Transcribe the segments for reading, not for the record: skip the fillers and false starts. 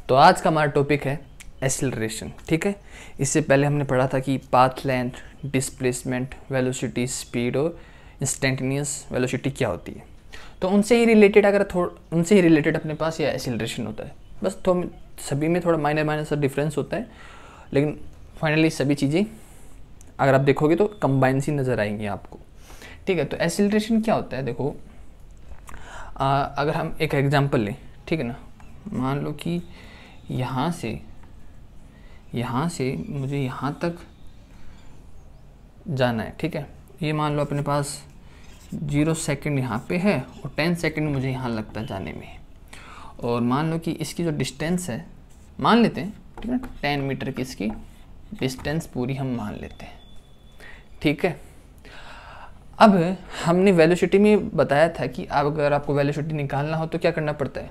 तो आज का हमारा टॉपिक है एक्सीलरेशन। ठीक है, इससे पहले हमने पढ़ा था कि path length, displacement, velocity, speed और इंस्टेंटेनियस वेलोसिटी क्या होती है। तो उनसे ही रिलेटेड उनसे ही रिलेटेड अपने पास यह एक्सीलरेशन होता है। बस तो सभी में थोड़ा माइनर सा डिफरेंस होता है, लेकिन फाइनली सभी चीज़ें अगर आप देखोगे तो कंबाइन सी नज़र आएंगी आपको। ठीक है, तो एक्सीलरेशन क्या होता है, देखो अगर हम एक एग्जांपल लें, ठीक है ना। मान लो कि यहाँ से मुझे यहाँ तक जाना है। ठीक है, ये मान लो अपने पास 0 सेकंड यहाँ पे है और 10 सेकंड मुझे यहाँ लगता है जाने में। और मान लो कि इसकी जो डिस्टेंस है, मान लेते हैं, ठीक है, 10 मीटर की इसकी डिस्टेंस पूरी हम मान लेते हैं। ठीक है, अब हमने वेलोसिटी में बताया था कि अब अगर आपको वेलोसिटी निकालना हो तो क्या करना पड़ता है,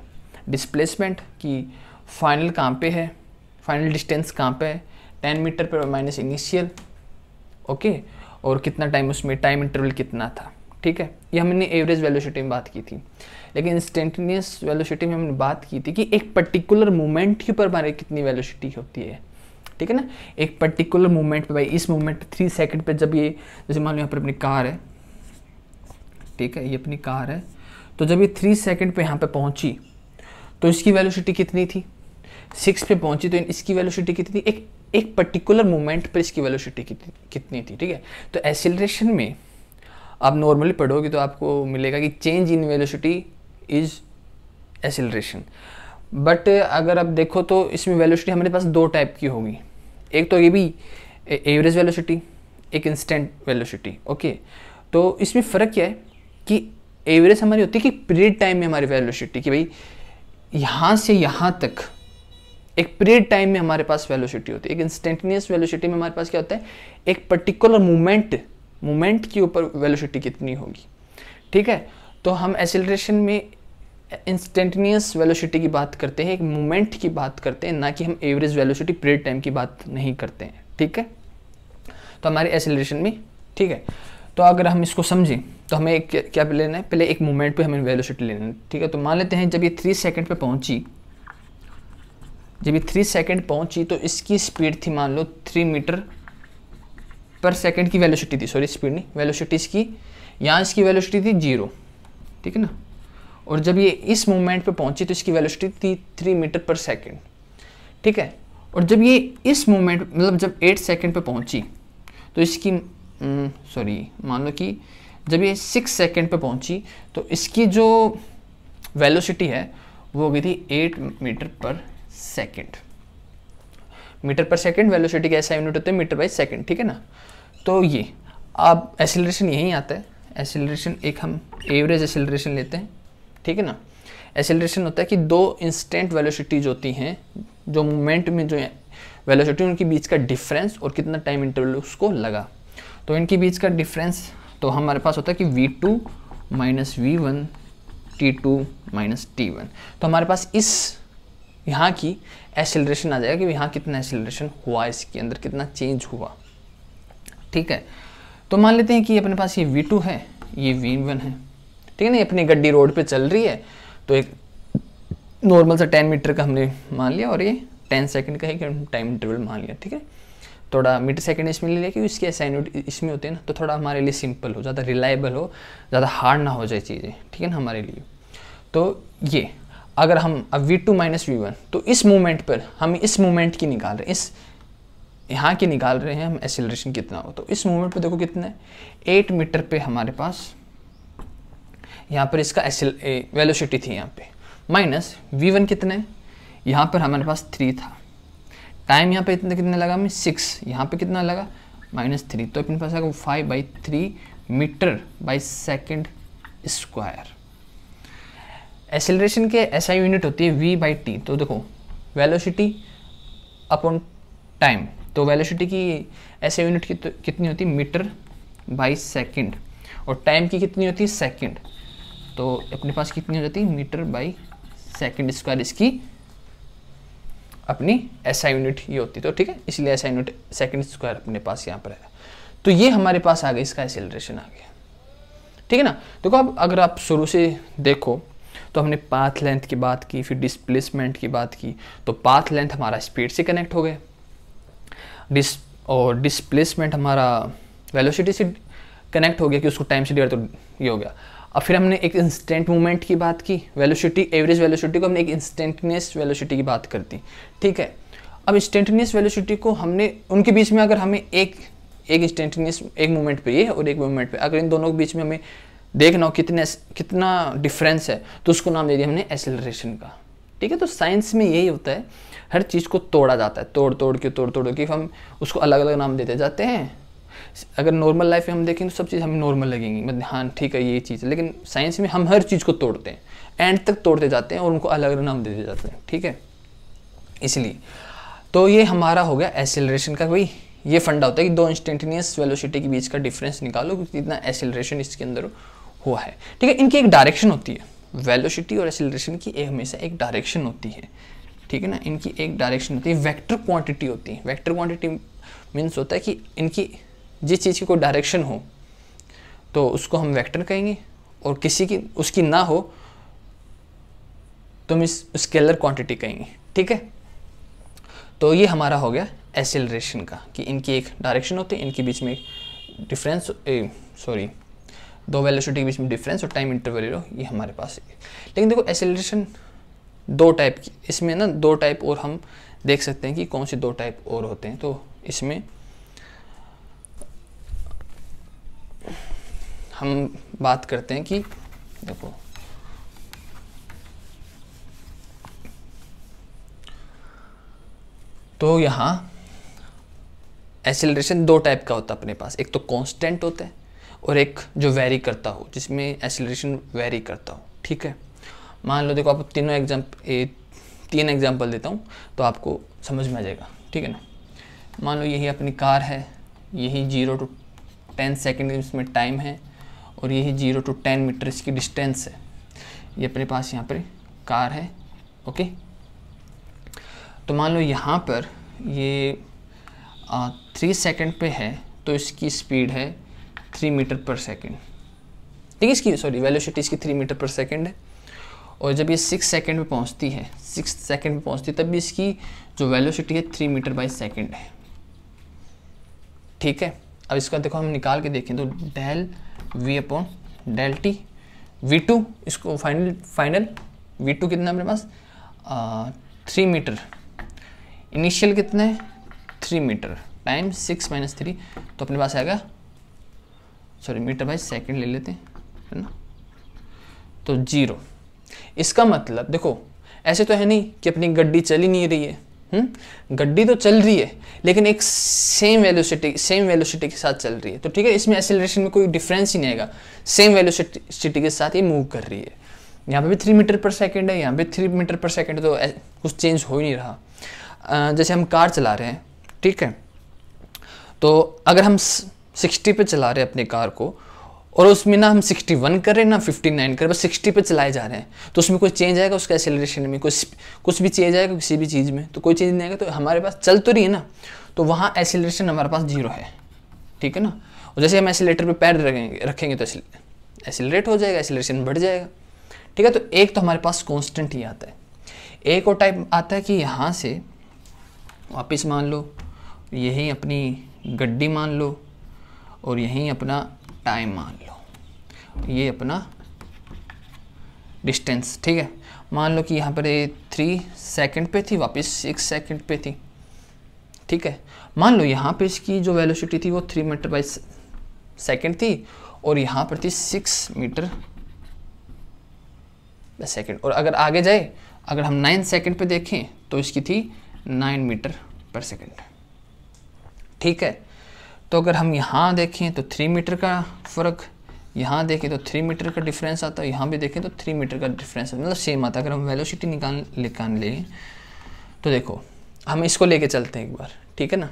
डिस्प्लेसमेंट की फाइनल कहाँ पे है, फाइनल डिस्टेंस कहाँ पे है, 10 मीटर पर माइनस इनिशियल, ओके, और कितना टाइम उसमें, टाइम इंटरवल कितना था। ठीक है, ये हमने एवरेज वेलोसिटी में बात की थी। लेकिन इंस्टेंटेनियस वेलोसिटी में हमने बात की थी कि एक पर्टिकुलर मोमेंट के ऊपर हमारे कितनी वेलोसिटी होती है। ठीक है ना, एक पर्टिकुलर मोमेंट पे, भाई इस मोमेंट पे 3 सेकंड पे जब ये, जैसे मान लो यहाँ पर अपनी कार है, ठीक है, ये अपनी कार है, तो जब ये 3 सेकंड पे यहाँ पे पहुँची तो इसकी वेलोसिटी कितनी थी, 6 पे पहुँची तो इसकी वेलोसिटी कितनी थी, एक पर्टिकुलर मोमेंट पर इसकी वेलोसिटी कितनी थी। ठीक है, तो एक्सीलरेशन में आप नॉर्मली पढ़ोगे तो आपको मिलेगा कि change in velocity is acceleration. But अगर आप देखो तो इसमें वेलोसिटी हमारे पास 2 टाइप की होगी, एक तो ये भी एवरेज वेलोसिटी, एक इंस्टेंट वेलोसिटी। ओके, तो इसमें फ़र्क क्या है कि एवरेज हमारी होती है कि पीरियड टाइम में हमारी वेलोसिटी, कि भाई यहाँ से यहाँ तक एक पीरियड टाइम में हमारे पास वेलोसिटी होती है। एक इंस्टेंटेनियस वेलोसिटी में हमारे पास क्या होता है, एक पर्टिकुलर मोमेंट के ऊपर वेलोसिटी कितनी होगी। ठीक है, तो हम एक्सीलरेशन में इंस्टेंटेनियस वेलोसिटी की बात करते हैं, एक मोमेंट की बात करते हैं, ना कि हम एवरेज वेलोसिटी पीरियड टाइम की बात नहीं करते हैं। ठीक है, तो हमारे एक्सीलरेशन में, ठीक है, तो अगर हम इसको समझें तो हमें क्या लेना है, पहले एक मोमेंट पे हमें वेलोसिटी लेना है। ठीक है, तो मान लेते हैं जब ये 3 सेकंड पे पहुंची, जब ये 3 सेकंड पहुंची तो इसकी स्पीड थी, मान लो 3 मीटर पर सेकंड की वेलोसिटी थी, सॉरी स्पीड नहीं, वेलोसिटी इसकी, यहाँ इसकी वेलोसिटी थी 0। ठीक है ना, और जब ये इस मोमेंट पे पहुंची तो इसकी वेलोसिटी थी 3 मीटर पर सेकंड। ठीक है, और जब ये इस मोमेंट मतलब जब 8 सेकंड पे पहुंची तो इसकी मान लो कि जब ये 6 सेकंड पे पहुंची तो इसकी जो वेलोसिटी है वो हो गई थी 8 मीटर पर सेकंड। मीटर पर सेकंड वेलोसिटी का ऐसा यूनिट होता है मीटर बाई सेकंड। ठीक है ना, तो ये अब एक्सीलरेशन यहीं आता है। एक्सीलरेशन एक हम एवरेज एक्सीलरेशन लेते हैं। ठीक है ना, एक्सीलरेशन होता है कि 2 इंस्टेंट वेलोसिटीज होती हैं, जो मोमेंट में जो वेलोसिटी उनके बीच का डिफरेंस और कितना टाइम इंटरवल उसको लगा, तो इनके बीच का डिफरेंस तो हमारे पास होता है कि v2 minus v1 t2 minus t1। तो हमारे पास इस यहाँ की एक्सीलरेशन आ जाएगा कि यहाँ कितना एक्सीलरेशन हुआ, इसके अंदर कितना चेंज हुआ। ठीक है, तो मान लेते हैं कि अपने पास ये v2 है, ये v1 है। ठीक है ना, ये अपनी गड्डी रोड पे चल रही है, तो एक नॉर्मल सा 10 मीटर का हमने मान लिया और ये 10 सेकंड का ही टाइम इंटरवल मान लिया। ठीक है, थोड़ा मीटर सेकंड इसमें ले लिया क्योंकि इसके असाइन यूनिट इसमें होते हैं ना, तो थोड़ा हमारे लिए सिंपल हो, ज़्यादा रिलायबल हो, ज़्यादा हार्ड ना हो जाए चीज़ें। ठीक है ना, हमारे लिए। तो ये अगर हम अब v2 माइनस v1, तो इस मोमेंट पर हम इस मोमेंट की निकाल रहे हैं, इस यहाँ की निकाल रहे हैं हम एक्सीलरेशन कितना हो। तो इस मोमेंट पर देखो कितना है, 8 मीटर पे हमारे पास यहाँ पर इसका वेलोसिटी थी यहाँ पे, माइनस v1 कितना है, यहाँ पर हमारे पास 3 था, टाइम यहाँ पे इतना कितना लगा हमें 6, यहाँ पे कितना लगा -3, तो अपने पास आएगा 5/3 metre by second square. Acceleration के ऐसा यूनिट होती है v/t। तो देखो वेलोसिटी अपॉन टाइम, तो वेलोसिटी की ऐसे यूनिट कितनी होती है, मीटर बाई सेकेंड, और टाइम की कितनी होती है, सेकेंड। तो अपने पास कितनी हो जाती है, मीटर बाई सेकेंड स्क्वायर इसकी अपनी ऐसा यूनिट ये होती है। तो ठीक है, इसलिए ऐसा यूनिट सेकेंड स्क्वायर अपने पास यहाँ पर है। तो ये हमारे पास आ गया, इसका एक्सीलरेशन आ गया। ठीक है ना, देखो अब अगर आप शुरू से देखो तो हमने पाथ लेंथ की बात की, फिर डिस्प्लेसमेंट की बात की। तो पाथ लेंथ हमारा स्पीड से कनेक्ट हो गया, और डिस्प्लेसमेंट हमारा वेलोसिटी से कनेक्ट हो गया कि उसको टाइम से डिवाइड, तो ये हो गया। अब फिर हमने एक इंस्टेंट मूवमेंट की बात की, वेलोसिटी, एवरेज वेलोसिटी को हमने एक इंस्टेंटेनियस वेलोसिटी की बात कर दी, ठीक है। अब इंस्टेंटेनियस वेलोसिटी को हमने उनके बीच में, अगर हमें एक इंस्टेंटेनियस एक मूवमेंट पे ये और एक मूवमेंट पे, अगर इन दोनों के बीच में हमें देखना हो कितना डिफरेंस है, तो उसको नाम दे दिया हमने एक्सेलरेशन का, ठीक है। तो साइंस में यही होता है, हर चीज़ को तोड़ा जाता है, तोड़ के हम उसको अलग अलग नाम देते जाते हैं। अगर नॉर्मल लाइफ में हम देखें तो सब चीज़ हमें नॉर्मल लगेंगी, मतलब हाँ ठीक है ये चीज़ है, लेकिन साइंस में हम हर चीज़ को तोड़ते हैं, एंड तक तोड़ते जाते हैं और उनको अलग अलग नाम देते जाते हैं, ठीक है। इसलिए तो ये हमारा हो गया एक्सेलरेशन का, भाई ये फंडा होता है कि दो इंस्टेंटेनियस वेलोसिटी के बीच का डिफरेंस निकालो कि कितना एक्सेलरेशन इसके अंदर हुआ है, ठीक है। इनकी एक डायरेक्शन होती है, वेलोसिटी और एक्सेलरेशन की हमेशा एक डायरेक्शन होती है, ठीक है ना। इनकी एक डायरेक्शन होती है, वेक्टर क्वांटिटी होती है। वेक्टर क्वांटिटी मीन्स होता है कि इनकी जिस चीज़ की कोई डायरेक्शन हो तो उसको हम वेक्टर कहेंगे, और किसी की उसकी ना हो तो हम इस स्केलर क्वांटिटी कहेंगे, ठीक है। तो ये हमारा हो गया एक्सेलरेशन का, कि इनकी एक डायरेक्शन होती है, इनके बीच में एक डिफरेंस, दो वेलोसिटी के बीच में डिफरेंस और टाइम इंटरवल हो, ये हमारे पास है। लेकिन देखो एक्सेलरेशन दो टाइप की, इसमें ना दो टाइप और हम देख सकते हैं कि कौन से दो टाइप और होते हैं। तो इसमें हम बात करते हैं कि देखो तो यहाँ एक्सेलरेशन दो टाइप का होता है अपने पास, एक तो कांस्टेंट होता है और एक जो वेरी करता हो, जिसमें एक्सेलरेशन वेरी करता हो, ठीक है। मान लो देखो आप तीन एग्जांपल देता हूँ तो आपको समझ में आ जाएगा, ठीक है ना। मान लो यही अपनी कार है, यही 0 to 10 सेकेंड इसमें टाइम है, और यही 0 to 10 मीटर इसकी डिस्टेंस है। ये अपने पास यहाँ पर कार है, ओके। तो मान लो यहाँ पर ये 3 सेकेंड पे है, तो इसकी स्पीड है 3 मीटर पर सेकेंड, ठीक है। इसकी वेलोसिटी इसकी 3 मीटर पर सेकेंड है, और जब ये 6 सेकेंड पे पहुँचती है, 6 सेकेंड पे पहुँचती है, तब भी इसकी जो वेलोसिटी है 3 मीटर बाई सेकेंड है, ठीक है। अब इसका देखो हम निकाल के देखें तो del v upon del t, v2 इसको फाइनल v2 कितना है मेरे पास 3 मीटर, इनिशियल कितना है 3 मीटर टाइम 6 - 3, तो अपने पास आएगा मीटर बाई सेकेंड ले लेते हैं, है ना, तो 0। इसका मतलब देखो ऐसे तो है नहीं कि अपनी गड्डी चल ही नहीं रही है, गड्डी तो चल रही है लेकिन एक सेम वेलोसिटी के साथ चल रही है, तो ठीक है, इसमें एक्सेलरेशन में कोई डिफरेंस ही नहीं आएगा, सेम वेलोसिटी के साथ ये मूव कर रही है। यहाँ पे भी 3 मीटर पर सेकेंड है, यहाँ पे 3 मीटर पर सेकेंड, तो कुछ चेंज हो ही नहीं रहा। जैसे हम कार चला रहे हैं, ठीक है, तो अगर हम 60 पे चला रहे हैं अपनी कार को, और उसमें ना हम 61 कर रहे हैं ना 59 कर रहे हैं, बस 60 पे चलाए जा रहे हैं, तो उसमें कोई चेंज आएगा उसका एक्सेलरेशन में, कुछ भी चेंज आएगा किसी भी चीज़ में, तो कोई चेंज नहीं आएगा। तो हमारे पास चल तो रही है ना, तो वहाँ एक्सेलरेशन हमारे पास 0 है, ठीक है ना। और जैसे हम एक्सेलरेटर पे पैर रखेंगे तो एक्सेलरेट हो जाएगा, एक्सेलरेशन बढ़ जाएगा, ठीक है। तो एक तो हमारे पास कॉन्स्टेंट ही आता है, एक और टाइप आता है कि यहाँ से वापस मान लो यही अपनी गड्डी मान लो, और यहीं अपना टाइम मान लो, ये अपना डिस्टेंस, ठीक है। मान लो कि यहाँ पर ये 3 सेकेंड पे थी, वापस 6 सेकेंड पे थी, ठीक है। मान लो यहाँ पे इसकी जो वेलोसिटी थी वो 3 मीटर बाई सेकेंड थी, और यहाँ पर थी 6 मीटर बाई सेकेंड, और अगर आगे जाए, अगर हम 9 सेकेंड पे देखें तो इसकी थी 9 मीटर पर सेकेंड, ठीक है। तो अगर हम यहाँ देखें तो 3 मीटर का फ़र्क, यहाँ देखें तो 3 मीटर का डिफरेंस आता है, यहाँ भी देखें तो 3 मीटर का डिफरेंस मतलब सेम आता है। अगर हम वेलोसिटी निकाल लें तो देखो हम इसको लेके चलते हैं एक बार, ठीक है ना।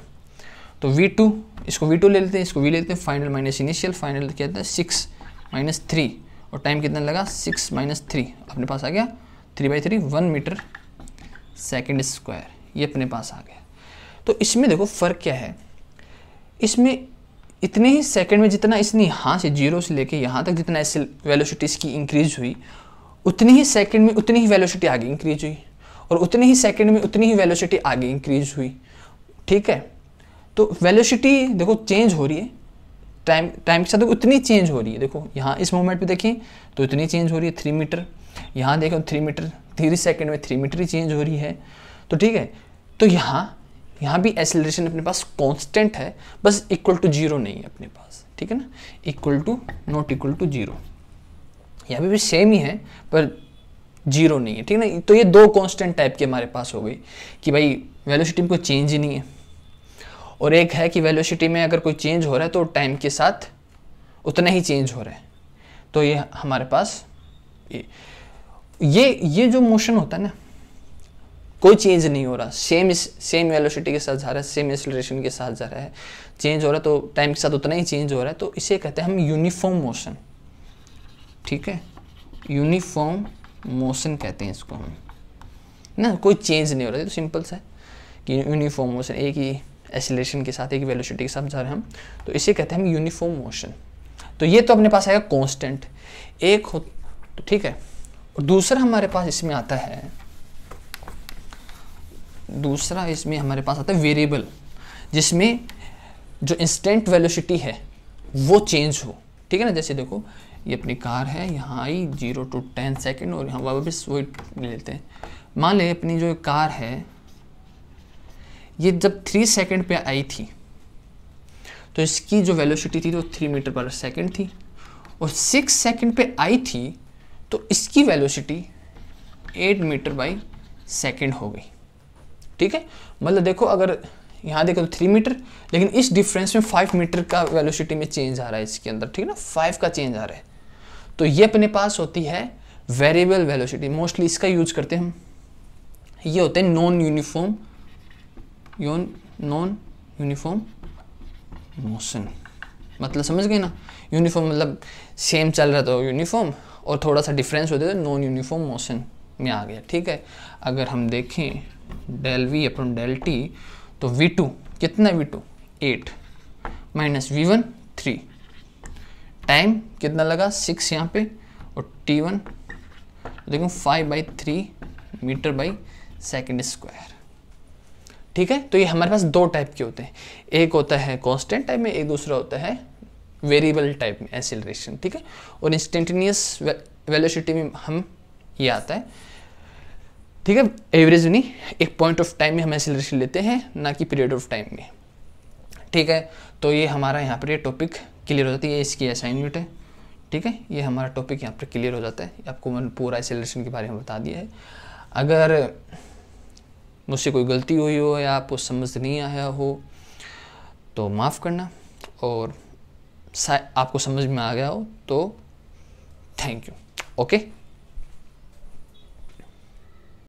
तो v2, इसको v2 ले लेते हैं, इसको v लेते हैं, फाइनल माइनस इनिशियल, फाइनल क्या होता है 6 - 3, और टाइम कितना लगा 6 - 3, अपने पास आ गया 3/3 1 मीटर सेकेंड स्क्वायर, ये अपने पास आ गया। तो इसमें देखो फ़र्क क्या है, इसमें इतने ही सेकंड में जितना इसने यहाँ से 0 से लेके यहाँ तक जितना वेलोसिटी इसकी इंक्रीज हुई, उतनी ही सेकंड में उतनी ही वेलोसिटी आगे इंक्रीज हुई, और उतने ही सेकंड में उतनी ही वेलोसिटी आगे इंक्रीज हुई। ठीक है, तो वेलोसिटी देखो चेंज हो रही है, टाइम के साथ देखो उतनी चेंज हो रही है। देखो यहाँ इस मोमेंट पे देखें तो इतनी चेंज हो रही है 3 मीटर, यहाँ देखो 3 मीटर, 3 सेकंड में 3 मीटर ही चेंज हो रही है। तो ठीक है, तो यहाँ भी एक्सेलरेशन अपने पास कांस्टेंट है, बस इक्वल टू 0 नहीं है अपने पास। ठीक है ना, equal to not equal to 0, यहाँ भी सेम ही है पर 0 नहीं है। ठीक है ना, तो ये दो कांस्टेंट टाइप के हमारे पास हो गई कि भाई वेलोसिटी में कोई चेंज ही नहीं है, और एक है कि वेलोसिटी में अगर कोई चेंज हो रहा है तो टाइम के साथ उतना ही चेंज हो रहा है। तो ये हमारे पास ये जो मोशन होता है ना, कोई चेंज नहीं हो रहा, सेम वेलोसिटी के साथ जा रहा है, सेम एक्सेलरेशन के साथ जा रहा है, चेंज हो रहा है तो टाइम के साथ उतना ही चेंज हो रहा है, तो इसे कहते हैं हम यूनिफॉर्म मोशन। ठीक है, यूनिफॉर्म मोशन कहते हैं इसको हम ना, कोई चेंज नहीं हो रहा है, तो सिंपल सा है कि यूनिफॉर्म मोशन, एक ही एक्सेलरेशन के साथ एक ही वेलोसिटी के साथ जा रहे हैं हम, तो इसे कहते हैं हम यूनिफॉर्म मोशन। तो ये तो अपने पास आएगा कांस्टेंट एक हो, तो ठीक है। और दूसरा हमारे पास इसमें आता है, दूसरा इसमें हमारे पास आता है वेरिएबल, जिसमें जो इंस्टेंट वेलोसिटी है वो चेंज हो। ठीक है ना, जैसे देखो ये अपनी कार है, यहाँ आई 0 to 10 सेकेंड, और यहाँ वापस वही ले लेते हैं। मान ले अपनी जो कार है ये जब 3 सेकेंड पे आई थी तो इसकी जो वेलोसिटी थी वो 3 मीटर पर सेकेंड थी, और 6 सेकेंड पे आई थी तो इसकी वेलोसिटी 8 मीटर बाई सेकेंड हो गई। ठीक है, मतलब देखो अगर यहाँ देखो तो 3 मीटर, लेकिन इस डिफरेंस में 5 मीटर का वेलोसिटी में चेंज आ रहा है इसके अंदर। ठीक है ना, 5 का चेंज आ रहा है, तो ये अपने पास होती है वेरिएबल वेलोसिटी। मोस्टली इसका यूज करते हैं हम, ये होते हैं नॉन यूनिफॉर्म मोशन। मतलब समझ गए ना, यूनिफॉर्म मतलब सेम चल रहा था यूनिफॉर्म, और थोड़ा सा डिफरेंस होते थे, नॉन यूनिफॉर्म मोशन में आ गया। ठीक है, अगर हम देखें del v upon del t, तो v2 कितना है, v2 8 माइनस v1 3, टाइम कितना लगा 6 यहाँ पे, और t1 देखो 5/3 मीटर बाई सेकेंड स्क्वायर। ठीक है, तो ये हमारे पास दो टाइप के होते हैं, एक होता है कांस्टेंट टाइप में, एक दूसरा होता है वेरिएबल टाइप में एक्सेलरेशन। ठीक है, और इंस्टेंटेनियस वेलोसिटी में हम ये आता है। ठीक है, एवरेज नहीं, एक पॉइंट ऑफ टाइम में हम एक्सेलरेशन लेते हैं, ना कि पीरियड ऑफ टाइम में। ठीक है, तो ये हमारा यहाँ पर ये टॉपिक क्लियर हो जाती है, इसकी असाइनमेंट है। ठीक है, ये हमारा टॉपिक यहाँ पर क्लियर हो जाता है, आपको मैंने पूरा एक्सेलरेशन के बारे में बता दिया है। अगर मुझसे कोई गलती हुई हो या आपको समझ नहीं आया हो तो माफ़ करना, और आपको समझ में आ गया हो तो थैंक यू। ओके।